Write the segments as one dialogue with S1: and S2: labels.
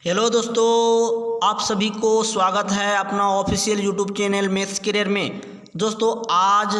S1: Hello दोस्तों, आप सभी को स्वागत है अपना official YouTube channel maths career में। दोस्तों आज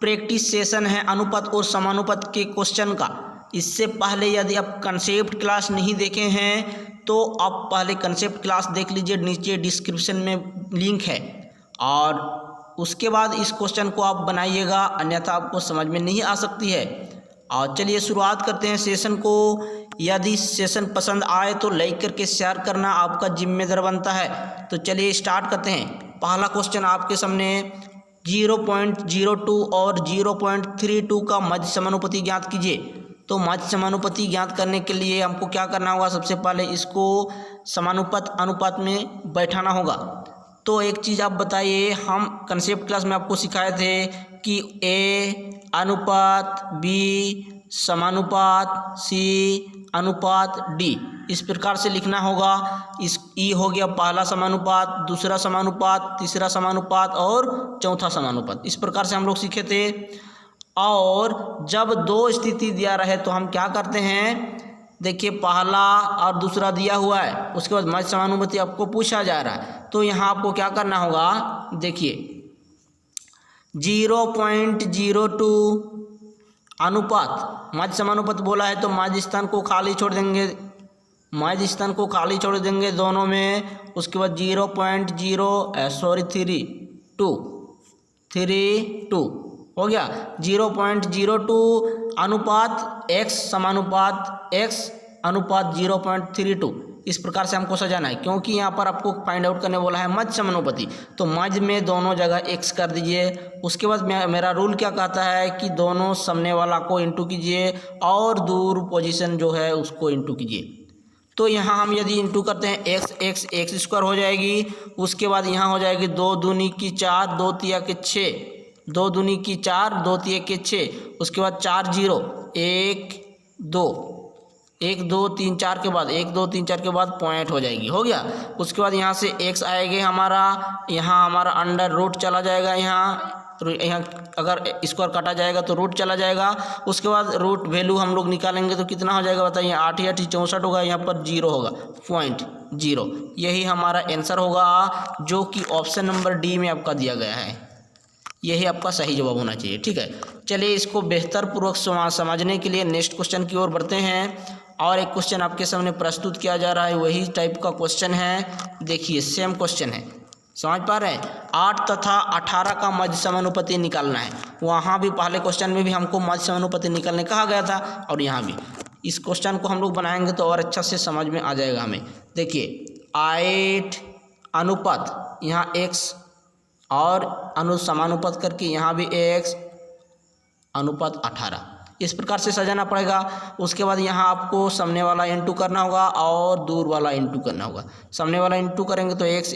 S1: प्रैक्टिस सेशन है अनुपात और समानुपात के क्वेश्चन का। इससे पहले यदि आप कंसेप्ट क्लास नहीं देखे हैं तो आप पहले कंसेप्ट क्लास देख लीजिए, नीचे डिस्क्रिप्शन में लिंक है, और उसके बाद इस क्वेश्चन को आप बनाइएगा, अन्यथा आपको समझ में नहीं आ सकती है। और चलिए शुरुआत करते हैं सेशन को। यदि सेशन पसंद आए तो लाइक करके शेयर करना आपका जिम्मेदार बनता है। तो चलिए स्टार्ट करते हैं। पहला क्वेश्चन आपके सामने 0.02 और 0.32 का मध्य समानुपाती ज्ञात कीजिए। तो मध्य समानुपाती ज्ञात करने के लिए हमको क्या करना होगा, सबसे पहले इसको समानुपात अनुपात में बैठाना होगा। तो एक चीज़ आप बताइए, हम कंसेप्ट क्लास में आपको सिखाए थे कि ए अनुपात बी समानुपात सी अनुपात डी, इस प्रकार से लिखना होगा। इस ई हो गया पहला समानुपात, दूसरा समानुपात, तीसरा समानुपात और चौथा समानुपात, इस प्रकार से हम लोग सीखे थे। और जब दो स्थिति दिया रहे तो हम क्या करते हैं, देखिए पहला और दूसरा दिया हुआ है, उसके बाद मध्य समानुपाती आपको पूछा जा रहा है। तो यहाँ आपको क्या करना होगा, देखिए 0.02 अनुपात मध्य समानुपात बोला है तो मध्य स्थान को खाली छोड़ देंगे, मध्य स्थान को खाली छोड़ देंगे दोनों में। उसके बाद 0.32 हो गया। 0.02 अनुपात x समानुपात x अनुपात 0.32, इस प्रकार से हमको सजाना है, क्योंकि यहाँ पर आपको फाइंड आउट करने बोला है मध्य समानुपाती। तो मध्य में दोनों जगह x कर दीजिए। उसके बाद मेरा रूल क्या कहता है कि दोनों सामने वाला को इंटू कीजिए और दूर पोजीशन जो है उसको इंटू कीजिए। तो यहाँ हम यदि इंटू करते हैं x स्क्वायर हो जाएगी। उसके बाद यहाँ हो जाएगी 2 दूनी की 4, 2 तिया के 6, 2 दूनी की 4, 2 तिया के 6। उसके बाद 4 0 1 2 1 2 3 4 के बाद 1 2 3 4 के बाद पॉइंट हो जाएगी, हो गया। उसके बाद यहाँ से x आएगा हमारा, यहाँ हमारा अंडर रूट चला जाएगा, यहाँ अगर स्क्वायर काटा जाएगा तो रूट चला जाएगा। उसके बाद रूट वैल्यू हम लोग निकालेंगे तो कितना हो जाएगा बताइए, 8 8 64 होगा, यहाँ पर 0 होगा, 0.0। यही हमारा आंसर होगा, जो कि ऑप्शन नंबर डी में आपका दिया गया है। यही आपका सही जवाब होना चाहिए, ठीक है। चलिए इसको बेहतर पूर्वक समझने के लिए नेक्स्ट क्वेश्चन की ओर बढ़ते हैं। और एक क्वेश्चन आपके सामने प्रस्तुत किया जा रहा है, वही टाइप का क्वेश्चन है। देखिए सेम क्वेश्चन है, समझ पा रहे हैं। 8 तथा 18 का मध्य समानुपाती निकालना है। वहाँ भी पहले क्वेश्चन में भी हमको मध्य समानुपाती निकालने कहा गया था, और यहाँ भी इस क्वेश्चन को हम लोग बनाएंगे तो और अच्छा से समझ में आ जाएगा हमें। देखिए 8 अनुपात यहाँ x और समानुपात करके यहाँ भी x अनुपात 18, इस प्रकार से सजाना पड़ेगा। उसके बाद यहाँ आपको सामने वाला इंटू करना होगा और दूर वाला इंटू करना होगा। सामने वाला इंटू करेंगे तो x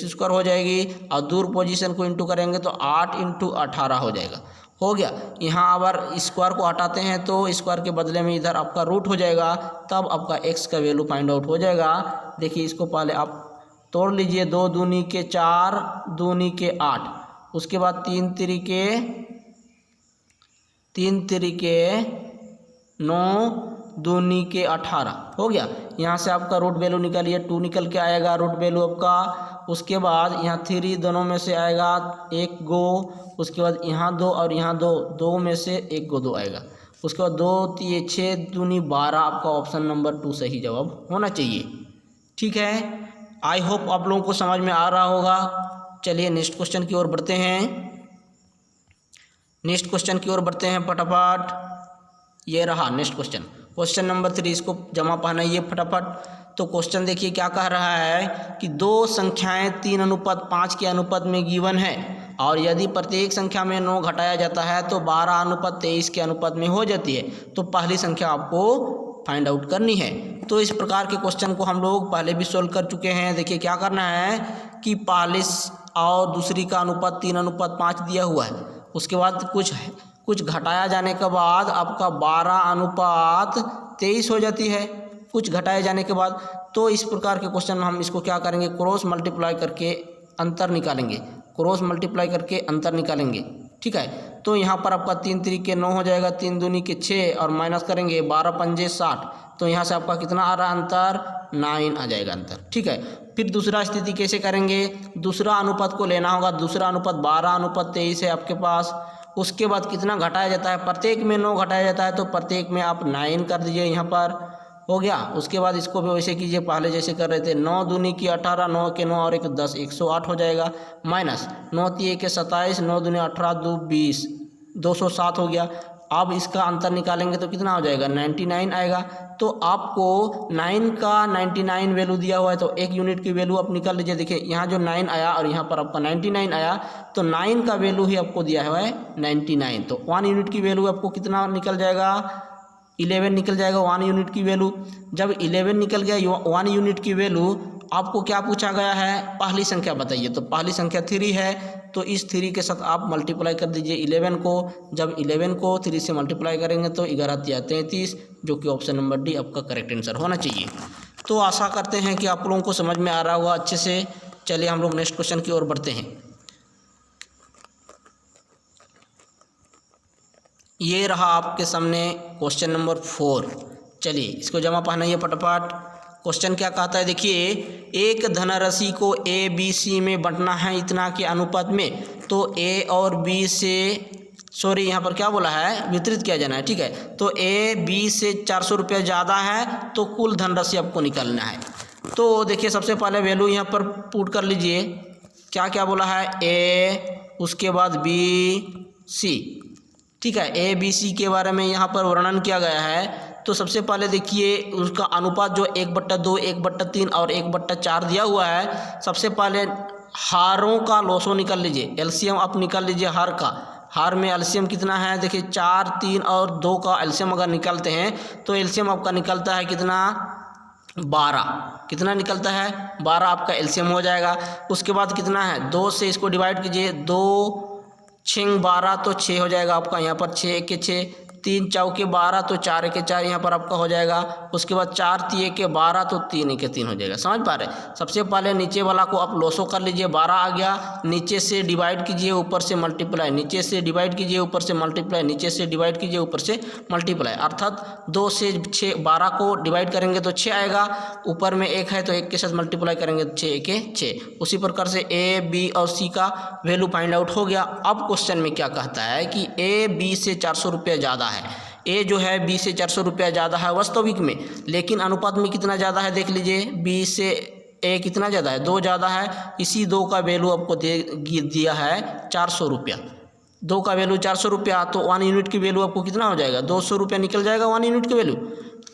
S1: स्क्वायर हो जाएगी, और दूर पोजीशन को इंटू करेंगे तो 8 × 18 हो जाएगा, हो गया। यहाँ अगर स्क्वायर को हटाते हैं तो स्क्वायर के बदले में इधर आपका रूट हो जाएगा, तब आपका x का वैल्यू फाइंड आउट हो जाएगा। देखिए इसको पहले आप तोड़ लीजिए, 2 दूनी के 4, दूनी के 8, उसके बाद 3 तिरिके 9, दूनी के 18 हो गया। यहाँ से आपका रूट वैल्यू निकालिए, 2 निकल के आएगा रूट वैल्यू आपका। उसके बाद यहाँ 3 दोनों में से आएगा 1 गो, उसके बाद यहाँ 2 और यहाँ 2 में से 1 गो 2 आएगा। उसके बाद 2 3 6 दूनी 12, आपका ऑप्शन नंबर 2 सही जवाब होना चाहिए, ठीक है। आई होप आप लोगों को समझ में आ रहा होगा। चलिए नेक्स्ट क्वेश्चन की ओर बढ़ते हैं। नेक्स्ट क्वेश्चन की ओर बढ़ते हैं फटाफट। ये रहा नेक्स्ट क्वेश्चन, क्वेश्चन नंबर 3। इसको जमा पहनाइए फटाफट। तो क्वेश्चन देखिए क्या कह रहा है कि दो संख्याएं 3:5 के अनुपात में गिवन है, और यदि प्रत्येक संख्या में 9 घटाया जाता है तो 12:23 के अनुपात में हो जाती है। तो पहली संख्या आपको फाइंड आउट करनी है। तो इस प्रकार के क्वेश्चन को हम लोग पहले भी सोल्व कर चुके हैं। देखिए क्या करना है कि पहले और दूसरी का अनुपात 3:5 दिया हुआ है, उसके बाद कुछ घटाया जाने के बाद आपका 12:23 हो जाती है, कुछ घटाए जाने के बाद। तो इस प्रकार के क्वेश्चन में हम इसको क्या करेंगे, क्रॉस मल्टीप्लाई करके अंतर निकालेंगे, क्रॉस मल्टीप्लाई करके अंतर निकालेंगे, ठीक है। तो यहाँ पर आपका 3 तरीके 9 हो जाएगा, 3 दूनी के 6 और माइनस करेंगे 12 पंजे 60, तो यहाँ से आपका कितना आ रहा है अंतर, 9 आ जाएगा अंतर। ठीक है, फिर दूसरा स्थिति कैसे करेंगे, दूसरा अनुपात को लेना होगा। दूसरा अनुपात 12:23 है आपके पास। उसके बाद कितना घटाया जाता है, प्रत्येक में 9 घटाया जाता है, तो प्रत्येक में आप 9 कर दीजिए, यहाँ पर हो गया। उसके बाद इसको भी वैसे कीजिए पहले जैसे कर रहे थे, 9 दूनी की 18, 9 के 9 और 1 10, 108 हो जाएगा, माइनस 9 3 के 27, 9 दूनी 18, 2 20, 207 हो गया। अब इसका अंतर निकालेंगे तो कितना हो जाएगा, 99 आएगा। तो आपको 9 का 99 वैल्यू दिया हुआ है, तो 1 यूनिट की वैल्यू आप निकाल लीजिए। देखिए यहाँ जो 9 आया और यहाँ पर आपका 99 आया, तो 9 का वैल्यू ही आपको दिया हुआ है 99, तो 1 यूनिट की वैल्यू आपको कितना निकल जाएगा, 11 निकल जाएगा 1 यूनिट की वैल्यू। जब 11 निकल गया 1 यूनिट की वैल्यू, आपको क्या पूछा गया है, पहली संख्या बताइए। तो पहली संख्या 3 है, तो इस 3 के साथ आप मल्टीप्लाई कर दीजिए 11 को। जब 11 को 3 से मल्टीप्लाई करेंगे तो 11 33, जो कि ऑप्शन नंबर डी आपका करेक्ट आंसर होना चाहिए। तो आशा करते हैं कि आप लोगों को समझ में आ रहा होगा अच्छे से। चलिए हम लोग नेक्स्ट क्वेश्चन की ओर बढ़ते हैं। ये रहा आपके सामने क्वेश्चन नंबर 4। चलिए इसको जमा पहनाइए फटाफट। क्वेश्चन क्या कहता है, देखिए एक धनराशि को ए बी सी में बांटना है इतना के अनुपात में, तो ए और बी से यहाँ पर क्या बोला है, वितरित किया जाना है। ठीक है, तो ए बी से 400 रुपया ज़्यादा है, तो कुल धनराशि आपको निकालना है। तो देखिए सबसे पहले वैल्यू यहाँ पर पुट कर लीजिए, क्या क्या बोला है, ए, उसके बाद बी सी। ठीक है, ए बी सी के बारे में यहाँ पर वर्णन किया गया है। तो सबसे पहले देखिए उसका अनुपात जो 1/2, 1/3 और 1/4 दिया हुआ है। सबसे पहले हारों का लॉसो निकाल लीजिए, एलसीएम आप निकाल लीजिए हार का। हार में एलसीएम कितना है, देखिए 4, 3 और 2 का एलसीएम अगर निकालते हैं तो एलसीएम आपका निकलता है कितना, 12। कितना निकलता है, 12 आपका एलसीएम हो जाएगा। उसके बाद कितना है, 2 से इसको डिवाइड कीजिए, 2 6 12, तो 6 हो जाएगा आपका। यहाँ पर 6 के 6, 3 चौके 12, तो 4 के 4 यहाँ पर आपका हो जाएगा। उसके बाद 4 3 के 12, तो 3 के 3 हो जाएगा। समझ पा रहे, सबसे पहले नीचे वाला को आप लोसो कर लीजिए, 12 आ गया, नीचे से डिवाइड कीजिए ऊपर से मल्टीप्लाई, नीचे से डिवाइड कीजिए ऊपर से मल्टीप्लाई, नीचे से डिवाइड कीजिए ऊपर से मल्टीप्लाई। अर्थात 2 से 6 12 को डिवाइड करेंगे तो 6 आएगा, ऊपर में 1 है तो 1 के साथ मल्टीप्लाई करेंगे तो 6 के 6। उसी प्रकार से ए बी और सी का वैल्यू फाइंड आउट हो गया। अब क्वेश्चन में क्या कहता है कि ए बी से 400 रुपया ज़्यादा है। ए जो है बी से 400 रुपया ज़्यादा है वास्तविक में, लेकिन अनुपात में कितना ज़्यादा है देख लीजिए, बी से ए कितना ज़्यादा है, 2 ज़्यादा है। इसी 2 का वैल्यू आपको दिया है 400 रुपया। 2 का वैल्यू 400 रुपया, तो 1 यूनिट की वैल्यू आपको कितना हो जाएगा, 200 रुपया निकल जाएगा 1 यूनिट की वैल्यू।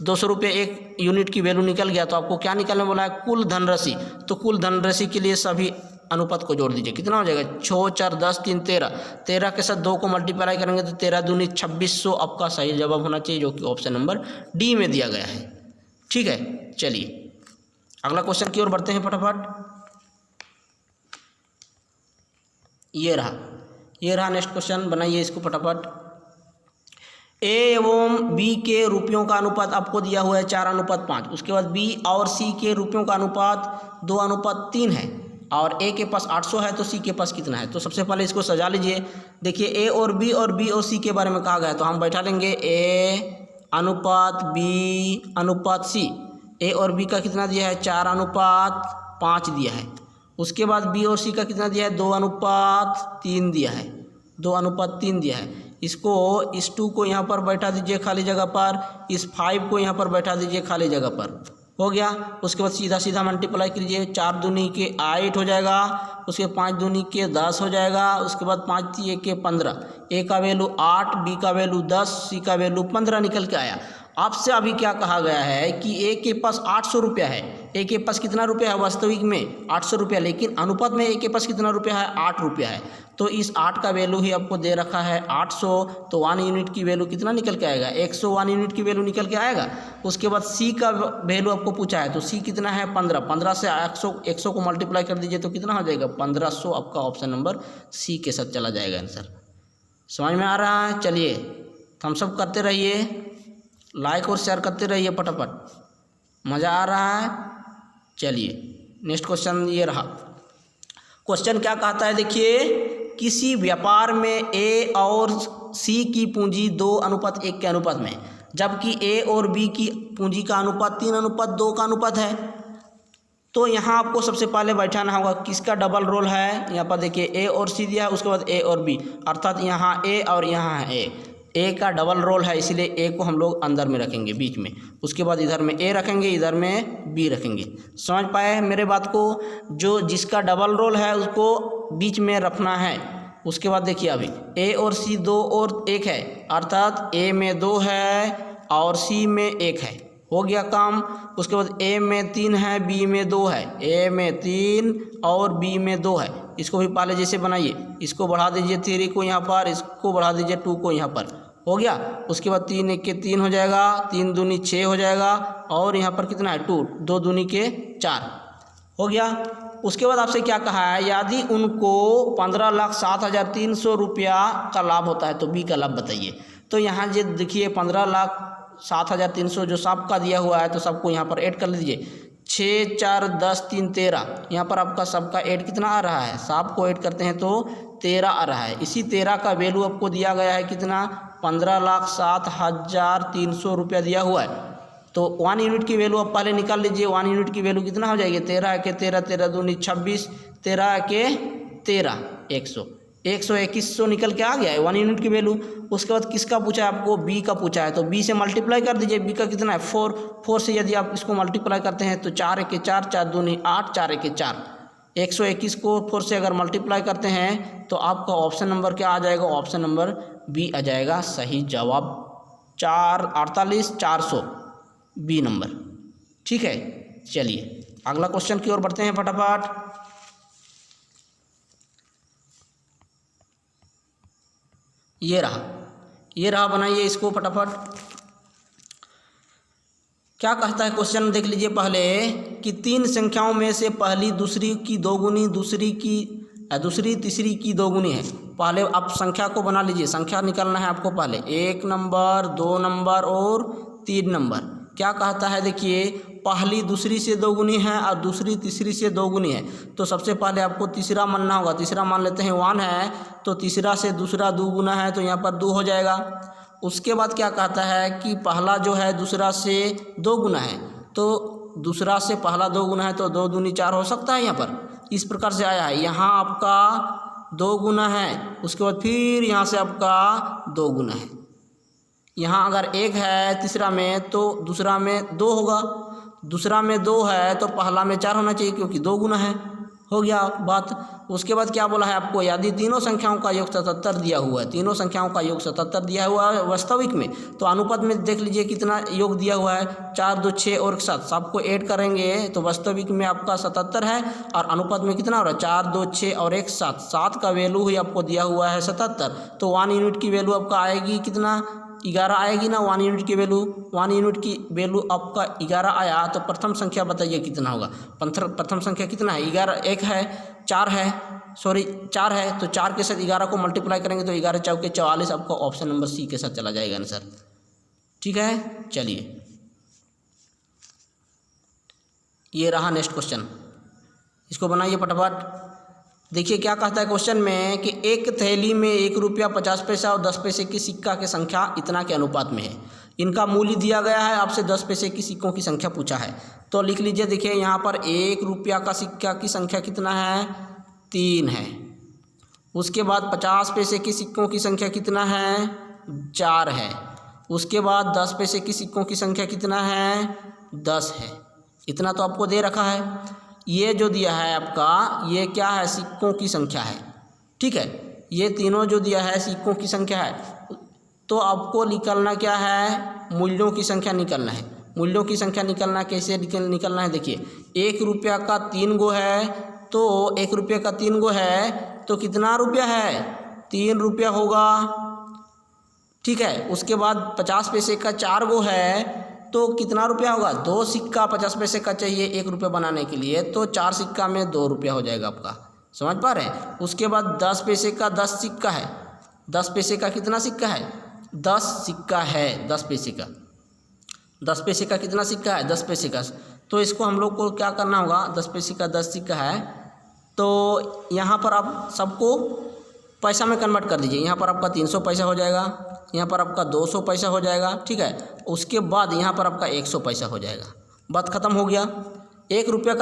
S1: 200 रुपये 1 यूनिट की वैल्यू निकल गया, तो आपको क्या निकालने बोला है, कुल धनराशि। तो कुल धनराशि के लिए सभी अनुपात को जोड़ दीजिए, कितना हो जाएगा, 6 4 10 3 13, 13 के साथ 2 को मल्टीप्लाई करेंगे तो 13 दूनी 2600 आपका सही जवाब होना चाहिए, जो कि ऑप्शन नंबर डी में दिया गया है। ठीक है, चलिए अगला क्वेश्चन की ओर बढ़ते हैं फटाफट। ये रहा नेक्स्ट क्वेश्चन, बनाइए इसको फटाफट। ए एवं बी के रुपयों का अनुपात आपको दिया हुआ है 4:5। उसके बाद बी और सी के रुपयों का अनुपात 2:3 है, और ए के पास 800 है, तो सी के पास कितना है। तो सबसे पहले इसको सजा लीजिए। देखिए ए और बी और सी के बारे में कहा गया है, तो हम बैठा लेंगे ए अनुपात बी अनुपात सी। ए और बी का कितना दिया है, 4:5 दिया है। उसके बाद बी और सी का कितना दिया है, 2:3 दिया है, 2:3 दिया है। इसको इस 2 को यहाँ पर बैठा दीजिए खाली जगह पर, इस 5 को यहाँ पर बैठा दीजिए खाली जगह पर, हो गया। उसके बाद सीधा सीधा मल्टीप्लाई कीजिए, 4 दूनी के 8 हो जाएगा, उसके 5 दूनी के 10 हो जाएगा, उसके बाद 5 3 के 15। ए का वैल्यू 8, बी का वैल्यू 10, सी का वैल्यू 15 निकल के आया। आपसे अभी क्या कहा गया है कि ए के पास 800 रुपया है। ए के पास कितना रुपया है वास्तविक में, 800 रुपया, लेकिन अनुपात में ए के पास कितना रुपया है, 8 रुपया है। तो इस 8 का वैल्यू ही आपको दे रखा है 800, तो 1 यूनिट की वैल्यू कितना निकल के आएगा, 101 यूनिट की वैल्यू निकल के आएगा। उसके बाद सी का वैल्यू आपको पूछा है, तो सी कितना है 15, 15 से 100 को मल्टीप्लाई कर दीजिए तो कितना हो जाएगा 1500, आपका ऑप्शन नंबर सी के साथ चला जाएगा आंसर। समझ में आ रहा है, चलिए थम्स अप करते रहिए, लाइक और शेयर करते रहिए फटाफट, मज़ा आ रहा है। चलिए नेक्स्ट क्वेश्चन ये रहा। क्वेश्चन क्या कहता है, देखिए किसी व्यापार में ए और सी की पूंजी 2:1 के अनुपात में, जबकि ए और बी की पूंजी का अनुपात 3:2 का अनुपात है। तो यहाँ आपको सबसे पहले बैठाना होगा किसका डबल रोल है। यहाँ पर देखिए ए और सी दिया है, उसके बाद ए और बी, अर्थात यहाँ ए और यहाँ है ए का डबल रोल है, इसीलिए ए को हम लोग अंदर में रखेंगे बीच में, उसके बाद इधर में ए रखेंगे, इधर में बी रखेंगे। समझ पाए मेरे बात को। जो जिसका डबल रोल है उसको बीच में रखना है। उसके बाद देखिए अभी ए और सी 2 और 1 है, अर्थात ए में 2 है और सी में 1 है, हो गया काम। उसके बाद ए में 3 है, बी में 2 है, ए में 3 और बी में 2 है। इसको भी पहले जैसे बनाइए, इसको बढ़ा दीजिए 3 को यहाँ पर, इसको बढ़ा दीजिए 2 को यहाँ पर, हो गया। उसके बाद 3 1 के 3 हो जाएगा, 3 दूनी 6 हो जाएगा, और यहाँ पर कितना है 2, 2 दूनी के 4 हो गया। उसके बाद आपसे क्या कहा है, यदि उनको 15,07,300 रुपया का लाभ होता है तो बी का लाभ बताइए। तो यहाँ जो देखिए 15,07,300 जो सबका दिया हुआ है, तो सबको यहाँ पर ऐड कर लीजिए। 6 4 10 3 13, यहाँ पर आपका सबका ऐड कितना आ रहा है, सबको ऐड करते हैं तो 13 आ रहा है। इसी 13 का वैल्यू आपको दिया गया है कितना, 15,07,300 रुपया दिया हुआ है। तो 1 यूनिट की वैल्यू आप पहले निकाल लीजिए। 1 यूनिट की वैल्यू कितना हो जाएगी, 13 के 13, 13 दूनी 26, 13 के 13 100, 100 निकल के आ गया है 1 यूनिट की वैल्यू। उसके बाद किसका पूछा है आपको, बी का पूछा है, तो बी से मल्टीप्लाई कर दीजिए। बी का कितना है 4, 4 से यदि आप इसको मल्टीप्लाई करते हैं तो 4 के 4, 4 दूनी 8, 4 के 4, 121 को 4 से अगर मल्टीप्लाई करते हैं तो आपका ऑप्शन नंबर क्या आ जाएगा, ऑप्शन नंबर बी आ जाएगा सही जवाब। 48,400 बी नंबर, ठीक है। चलिए अगला क्वेश्चन की ओर बढ़ते हैं फटाफट। ये रहा बनाइए इसको फटाफट। क्या कहता है क्वेश्चन देख लीजिए पहले, कि 3 संख्याओं में से पहली दूसरी की दोगुनी, दूसरी तीसरी की दोगुनी है। पहले आप संख्या को बना लीजिए, संख्या निकालना है आपको पहले, 1 नंबर, 2 नंबर और 3 नंबर। क्या कहता है देखिए, पहली दूसरी से दोगुनी है और दूसरी तीसरी से दोगुनी है। तो सबसे पहले आपको तीसरा मानना होगा। तीसरा मान लेते हैं 1 है, तो तीसरा से दूसरा 2 गुना है, तो यहाँ पर 2 हो जाएगा। उसके बाद क्या कहता है कि पहला जो है दूसरा से 2 गुना है, तो दूसरा से पहला 2 गुना है, तो 2 दूनी 4 हो सकता है। यहाँ पर इस प्रकार से आया है, यहाँ आपका 2 गुना है, उसके बाद फिर यहाँ से आपका 2 गुना है। यहाँ अगर 1 है तीसरा में, तो दूसरा में 2 होगा, दूसरा में 2 है तो पहला में 4 होना चाहिए, क्योंकि 2 गुना है, हो गया बात। उसके बाद क्या बोला है आपको, यदि तीनों संख्याओं का योग 77 दिया हुआ है, तीनों संख्याओं का योग 77 दिया हुआ है वास्तविक में, तो अनुपात में देख लीजिए कितना योग दिया हुआ है, 4 2 6 और 7, सबको ऐड करेंगे तो वास्तविक में आपका 77 है, और अनुपात में कितना हो रहा है, 4 2 6 और 1 7, 7 का वैल्यू ही आपको दिया हुआ है 77। तो 1 यूनिट की वैल्यू आपका आएगी कितना, 11 आएगी ना। 1 यूनिट की वैल्यू, 1 यूनिट की वैल्यू आपका 11 आया, तो प्रथम संख्या बताइए कितना होगा। प्रथम संख्या कितना है, 11, 1 है, 4 है, सॉरी 4 है, तो 4 के साथ 11 को मल्टीप्लाई करेंगे तो 11 चौके 44, आपका ऑप्शन नंबर सी के साथ चला जाएगा आंसर, ठीक है। चलिए ये रहा नेक्स्ट क्वेश्चन, इसको बनाइए फटाफट। देखिए क्या कहता है क्वेश्चन में, कि एक थैली में 1 रुपया 50 पैसा और 10 पैसे की सिक्का की संख्या इतना के अनुपात में है। इनका मूल्य दिया गया है, आपसे 10 पैसे की सिक्कों की संख्या पूछा है। तो लिख लीजिए, देखिए यहाँ पर 1 रुपया का सिक्का की संख्या कितना है, 3 है। उसके बाद 50 पैसे की सिक्कों की संख्या कितना है, 4 है। उसके बाद 10 पैसे की सिक्कों की संख्या कितना है, 10 है। इतना तो आपको दे रखा है। ये जो दिया है आपका, ये क्या है, सिक्कों की संख्या है, ठीक है। ये तीनों जो दिया है सिक्कों की संख्या है। तो आपको निकलना क्या है, मूल्यों की संख्या निकलना है। मूल्यों की संख्या निकलना कैसे निकलना है, देखिए 1 रुपया का 3 गो है, तो 1 रुपये का 3 गो है तो कितना रुपया है, 3 रुपया होगा, ठीक है। उसके बाद 50 पैसे का 4 गो है तो कितना रुपया होगा, 2 सिक्का 50 पैसे का चाहिए 1 रुपया बनाने के लिए, तो 4 सिक्का में 2 रुपया हो जाएगा आपका, समझ पा रहे हैं। उसके बाद 10 पैसे का 10 सिक्का है, 10 पैसे का कितना सिक्का है, 10 सिक्का है, 10 पैसे का, 10 पैसे का कितना सिक्का है, 10 पैसे का। तो इसको हम लोग को क्या करना होगा, 10 पैसे का 10 सिक्का है, तो यहाँ पर आप सबको पैसा में कन्वर्ट कर दीजिए। यहाँ पर आपका 300 पैसा हो जाएगा, यहाँ पर आपका 200 पैसा हो जाएगा, ठीक है। उसके बाद यहाँ पर आपका 100 पैसा हो जाएगा। बात खत्म हो गया। 1 रुपये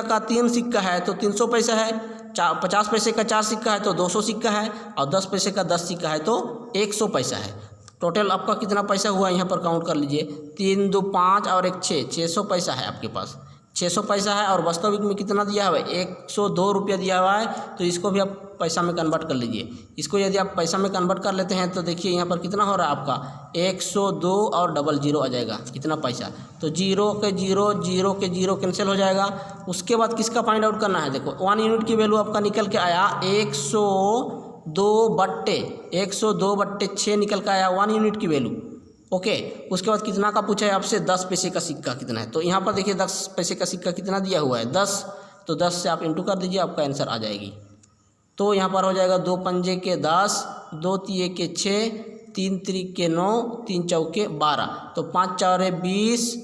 S1: का 3 सिक्का है तो 300 पैसा है, 50 पैसे का 4 सिक्का है तो 200 सिक्का है, और 10 पैसे का 10 सिक्का है तो 100 पैसा है। टोटल आपका कितना पैसा हुआ यहाँ पर काउंट कर लीजिए। 3 2 5 और 1 6, 600 पैसा है आपके पास, 600 पैसा है। और वास्तविक में कितना दिया हुआ है, 102 रुपया दिया हुआ है। तो इसको भी आप पैसा में कन्वर्ट कर लीजिए। इसको यदि आप पैसा में कन्वर्ट कर लेते हैं तो देखिए यहाँ पर कितना हो रहा है आपका 102 और 00 आ जाएगा, कितना पैसा। तो 0 के 0 0 के 0 कैंसिल हो जाएगा। उसके बाद किसका फाइंड आउट करना है, देखो 1 यूनिट की वैल्यू आपका निकल के आया 102/6 निकल के आया 1 यूनिट की वैल्यू। ओके, उसके बाद कितना का पूछा है आपसे, 10 पैसे का सिक्का कितना है। तो यहाँ पर देखिए 10 पैसे का सिक्का कितना दिया हुआ है, 10। तो 10 से आप इंटू कर दीजिए, आपका आंसर आ जाएगी। तो यहाँ पर हो जाएगा 2 पंजे के 10, 2 तिये के 6, 3 त्रिके 9, 3 चौके 12। तो 5 4 20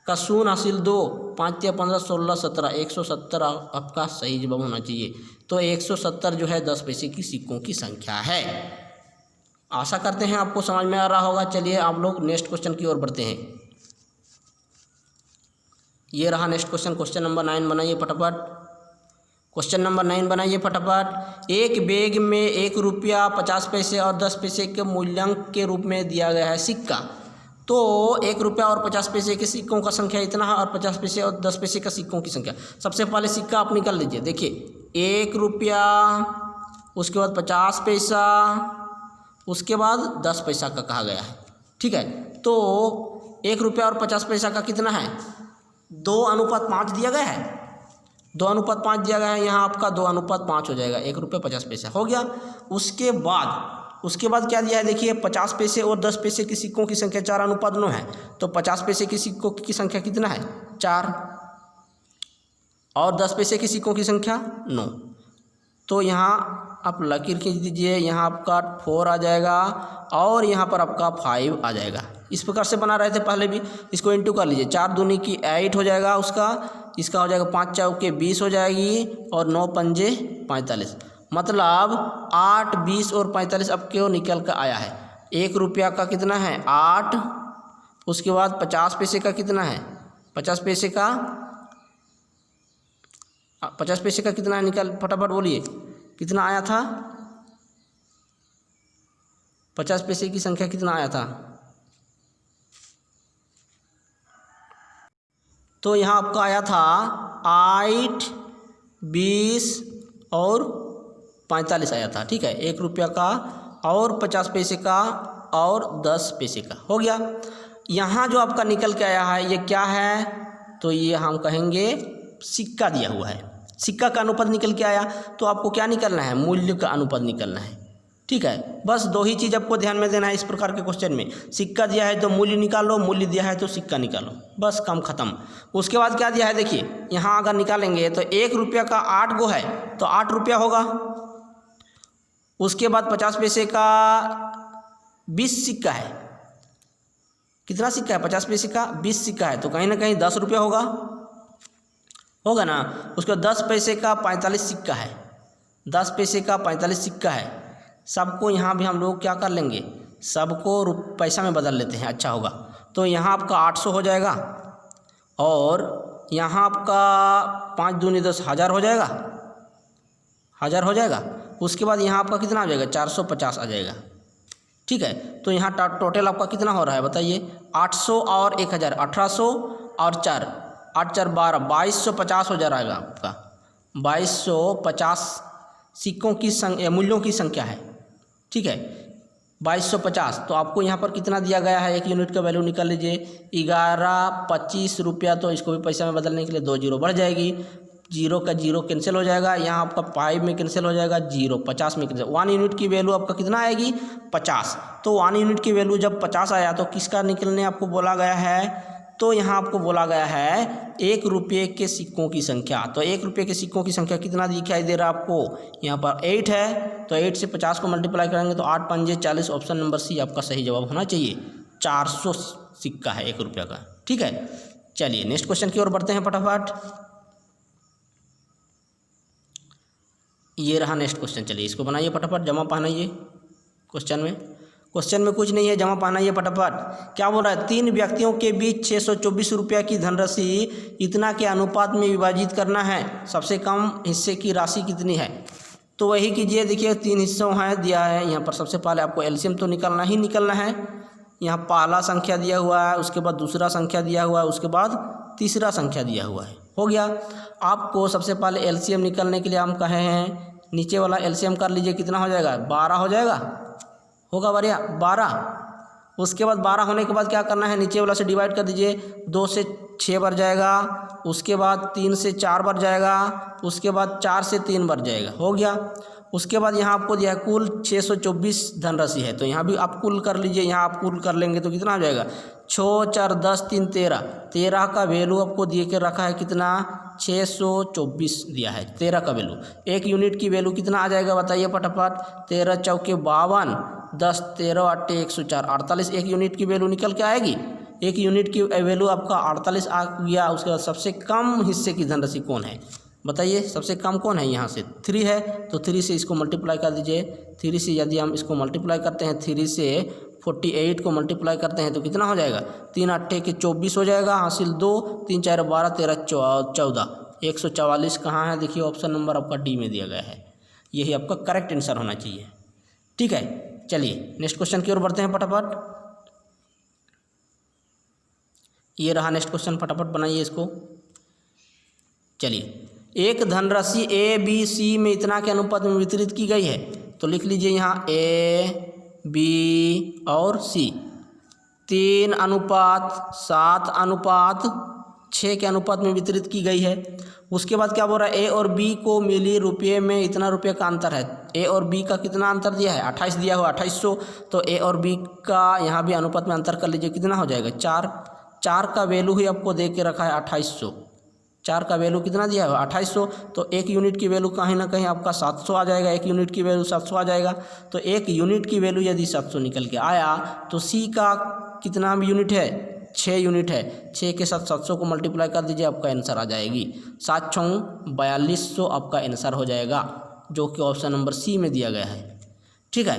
S1: का शून्य हासिल 2, 5 तिया 15 16 17, 170 आपका सही जवाब होना चाहिए। तो 170 जो है 10 पैसे की सिक्कों की संख्या है। आशा करते हैं आपको समझ में आ रहा होगा। चलिए आप लोग नेक्स्ट क्वेश्चन की ओर बढ़ते हैं। ये रहा नेक्स्ट क्वेश्चन। क्वेश्चन नंबर 9 बनाइए फटाफट। क्वेश्चन नंबर 9 बनाइए फटाफट। एक बैग में 1 रुपया 50 पैसे और 10 पैसे के मूल्यांक के रूप में दिया गया है सिक्का। तो 1 रुपया और 50 पैसे के सिक्कों का संख्या इतना है, और 50 पैसे और 10 पैसे का सिक्कों की संख्या। सबसे पहले सिक्का आप निकाल लीजिए। देखिए 1 रुपया, उसके बाद 50 पैसा, उसके बाद 10 पैसा का कहा गया है, ठीक है। तो 1 रुपया और 50 पैसा का कितना है, 2:5 दिया गया है, 2:5 दिया गया है। यहाँ आपका 2:5 हो जाएगा, 1 रुपये 50 पैसा हो गया। उसके बाद क्या दिया है, देखिए 50 पैसे और 10 पैसे की सिक्कों की संख्या 4:9 है। तो 50 पैसे की सिक्कों की संख्या कितना है, 4, और 10 पैसे की सिक्कों की संख्या 9। तो यहाँ आप लकीर खींच दीजिए, यहाँ आपका 4 आ जाएगा और यहाँ पर आपका 5 आ जाएगा। इस प्रकार से बना रहे थे पहले भी। इसको इंटू कर लीजिए, 4 दूनी की 8 हो जाएगा उसका, इसका हो जाएगा 5 चौके 20 हो जाएगी, और 9 पंजे 45। मतलब 8, 20 और 45 अब क्यों निकल कर आया है। 1 रुपया का कितना है 8, उसके बाद 50 पैसे का कितना है, 50 पैसे का कितना है, निकल फटाफट बोलिए कितना आया था, 50 पैसे की संख्या कितना आया था। तो यहाँ आपका आया था 8, 20 और 45 आया था, ठीक है। 1 रुपया का और 50 पैसे का और 10 पैसे का हो गया। यहाँ जो आपका निकल के आया है ये क्या है, तो ये हम कहेंगे सिक्का दिया हुआ है। सिक्का का अनुपात निकल के आया, तो आपको क्या निकलना है, मूल्य का अनुपात निकलना है, ठीक है। बस 2 ही चीज़ आपको ध्यान में देना है इस प्रकार के क्वेश्चन में। सिक्का दिया है तो मूल्य निकालो, मूल्य दिया है तो सिक्का निकालो, बस काम खत्म। उसके बाद क्या दिया है, देखिए यहाँ अगर निकालेंगे तो 1 रुपया का 8 गो है तो 8 रुपया होगा। उसके बाद 50 पैसे का 20 सिक्का है, कितना सिक्का है, 50 पैसे का 20 सिक्का है, तो कहीं ना कहीं 10 रुपया होगा ना। उसके बाद 10 पैसे का 45 सिक्का है, 10 पैसे का 45 सिक्का है। सबको यहाँ भी हम लोग क्या कर लेंगे, सबको पैसा में बदल लेते हैं, अच्छा होगा। तो यहाँ आपका 800 हो जाएगा, और यहाँ आपका 5 दूनी 10, 1000 हो जाएगा, 1000 हो जाएगा। उसके बाद यहाँ आपका कितना आ जाएगा, 450 आ जाएगा, ठीक है। तो यहाँ टोटल आपका कितना हो रहा है बताइए, 800 और 1000, 1800 और 4, 8 4 12, 2250 हो जा रहा है आपका। 2250 सिक्कों की मूल्यों की संख्या है, ठीक है, 2250। तो आपको यहाँ पर कितना दिया गया है, 1 यूनिट का वैल्यू निकाल लीजिए, 1125 रुपया। तो इसको भी पैसा में बदलने के लिए 2 जीरो बढ़ जाएगी, 0 का 0 कैंसिल हो जाएगा, यहाँ आपका 5 में कैंसिल हो जाएगा, 0 50 में कैंसिल। 1 यूनिट की वैल्यू आपका कितना आएगी, 50। तो 1 यूनिट की वैल्यू जब 50 आया तो किसका निकलने आपको बोला गया है, तो यहाँ आपको बोला गया है 1 रुपये के सिक्कों की संख्या। तो 1 रुपये के सिक्कों की संख्या कितना दिखाई दे रहा है आपको, यहाँ पर 8 है। तो 8 से 50 को मल्टीप्लाई करेंगे तो 8 पंजे 40, ऑप्शन नंबर सी आपका सही जवाब होना चाहिए। 400 सिक्का है 1 रुपये का, ठीक है। चलिए नेक्स्ट क्वेश्चन की ओर बढ़ते हैं फटाफट। ये रहा नेक्स्ट क्वेश्चन। चलिए इसको बनाइए फटाफट, जमा पहनाइए। क्वेश्चन में कुछ नहीं है, जमा पहनाइए फटाफट। क्या बोल रहा है, 3 व्यक्तियों के बीच 624 रुपये की धनराशि इतना के अनुपात में विभाजित करना है, सबसे कम हिस्से की राशि कितनी है। तो वही कीजिए, देखिए 3 हिस्सों हैं दिया है यहाँ पर। सबसे पहले आपको एलसीएम तो निकलना है। यहाँ पहला संख्या दिया हुआ है, उसके बाद दूसरा संख्या दिया हुआ है, उसके बाद तीसरा संख्या दिया हुआ है। हो गया। आपको सबसे पहले एलसीएम निकालने के लिए हम कहे हैं, नीचे वाला एलसीएम कर लीजिए, कितना हो जाएगा, 12 हो जाएगा, होगा बढ़िया 12। उसके बाद 12 होने के बाद क्या करना है, नीचे वाला से डिवाइड कर दीजिए, 2 से 6 बार जाएगा, उसके बाद 3 से 4 बार जाएगा, उसके बाद 4 से 3 बार जाएगा। हो गया। उसके बाद यहाँ आपको दिया है कुल 624 धनराशि है, तो यहाँ भी आप कुल कर लीजिए। यहाँ आप कुल कर लेंगे तो कितना हो जाएगा, 6 4 10 3 13 का वैल्यू आपको दिए के रखा है कितना, 624 दिया है 13 का वैल्यू। 1 यूनिट की वैल्यू कितना आ जाएगा बताइए फटाफट, 13 चौके 52, 10 13 8 104, 48 1 यूनिट की वैल्यू निकल के आएगी। 1 यूनिट की वैल्यू आपका 48 आ गया। उसके बाद सबसे कम हिस्से की धनराशि कौन है बताइए, सबसे कम कौन है, यहाँ से 3 है, तो 3 से इसको मल्टीप्लाई कर दीजिए। 3 से यदि हम इसको मल्टीप्लाई करते हैं, 3 से 48 को मल्टीप्लाई करते हैं तो कितना हो जाएगा, 3 8 के 24 हो जाएगा, हासिल 2 3 4 12 13 14, 144 कहाँ है, देखिए ऑप्शन नंबर आपका डी में दिया गया है। यही आपका करेक्ट आंसर होना चाहिए। ठीक है, चलिए नेक्स्ट क्वेश्चन की ओर बढ़ते हैं फटाफट। ये रहा नेक्स्ट क्वेश्चन, फटाफट बनाइए इसको। चलिए, एक धनराशि ए बी सी में इतना के अनुपात में वितरित की गई है, तो लिख लीजिए यहाँ ए बी और सी 3:7:6 के अनुपात में वितरित की गई है। उसके बाद क्या बोल रहा है, ए और बी को मिली रुपये में इतना रुपये का अंतर है। ए और बी का कितना अंतर दिया है, 28 दिया हुआ, 2800। तो ए और बी का यहाँ भी अनुपात में अंतर कर लीजिए, कितना हो जाएगा, 4 का वैल्यू ही आपको दे के रखा है 2800। 4 का वैल्यू कितना दिया है 2800, तो 1 यूनिट की वैल्यू कहीं ना कहीं आपका 700 आ जाएगा। 1 यूनिट की वैल्यू 700 आ जाएगा। तो 1 यूनिट की वैल्यू यदि 700 निकल के आया, तो सी का कितना यूनिट है, 6 यूनिट है। 6 के साथ 700 को मल्टीप्लाई कर दीजिए, आपका आंसर आ जाएगी 7 6 4200 आपका आंसर हो जाएगा, जो कि ऑप्शन नंबर सी में दिया गया है। ठीक है,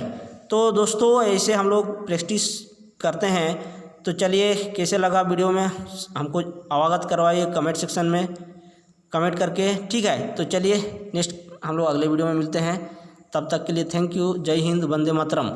S1: तो दोस्तों ऐसे हम लोग प्रैक्टिस करते हैं। तो चलिए, कैसे लगा वीडियो में हमको अवगत करवाइए कमेंट सेक्शन में कमेंट करके। ठीक है, तो चलिए नेक्स्ट हम लोग अगले वीडियो में मिलते हैं। तब तक के लिए थैंक यू। जय हिंद, वंदे मातरम।